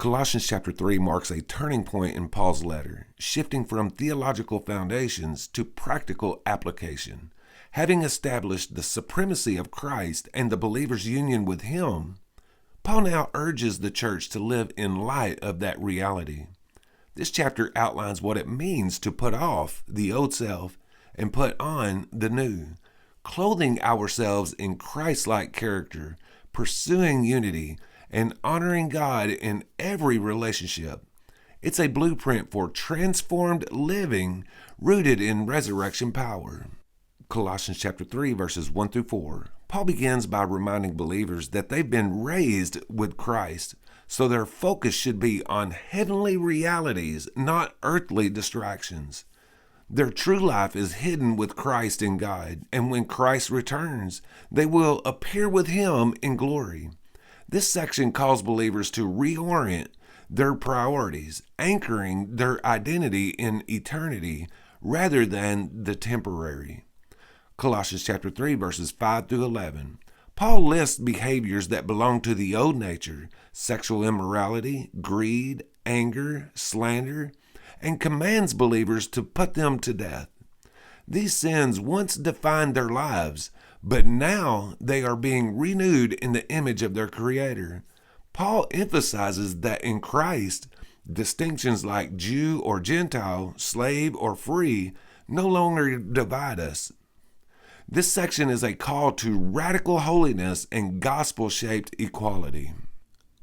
Colossians chapter 3 marks a turning point in Paul's letter, shifting from theological foundations to practical application. Having established the supremacy of Christ and the believer's union with Him, Paul now urges the church to live in light of that reality. This chapter outlines what it means to put off the old self and put on the new, clothing ourselves in Christ-like character, pursuing unity, and honoring God in every relationship. It's a blueprint for transformed living rooted in resurrection power. Colossians chapter 3, verses 1 through 4. Paul begins by reminding believers that they've been raised with Christ, so their focus should be on heavenly realities, not earthly distractions. Their true life is hidden with Christ in God, and when Christ returns, they will appear with Him in glory. This section calls believers to reorient their priorities, anchoring their identity in eternity rather than the temporary. Colossians chapter 3, verses 5 through 11. Paul lists behaviors that belong to the old nature: sexual immorality, greed, anger, slander, and commands believers to put them to death. These sins once defined their lives, but now they are being renewed in the image of their Creator. Paul emphasizes that in Christ, distinctions like Jew or Gentile, slave or free, no longer divide us. This section is a call to radical holiness and gospel-shaped equality.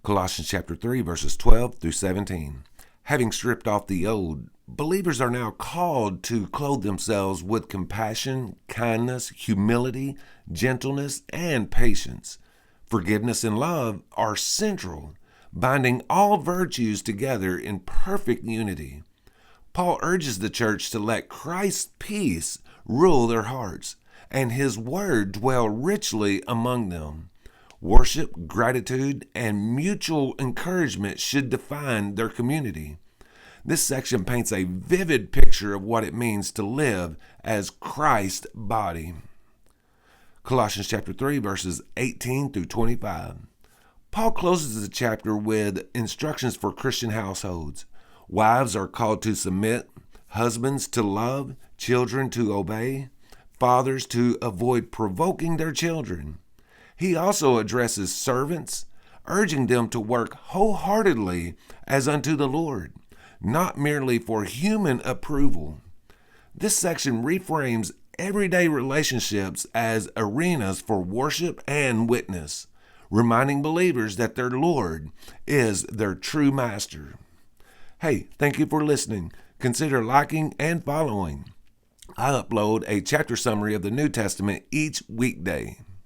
Colossians chapter 3, verses 12 through 17. Having stripped off the old, believers are now called to clothe themselves with compassion, kindness, humility, gentleness, and patience. Forgiveness and love are central, binding all virtues together in perfect unity. Paul urges the church to let Christ's peace rule their hearts, and His word dwell richly among them. Worship, gratitude, and mutual encouragement should define their community. This section paints a vivid picture of what it means to live as Christ's body. Colossians chapter 3, verses 18 through 25. Paul closes the chapter with instructions for Christian households. Wives are called to submit, husbands to love, children to obey, fathers to avoid provoking their children. He also addresses servants, urging them to work wholeheartedly as unto the Lord, not merely for human approval. This section reframes everyday relationships as arenas for worship and witness, reminding believers that their Lord is their true master. Hey, thank you for listening. Consider liking and following. I upload a chapter summary of the New Testament each weekday.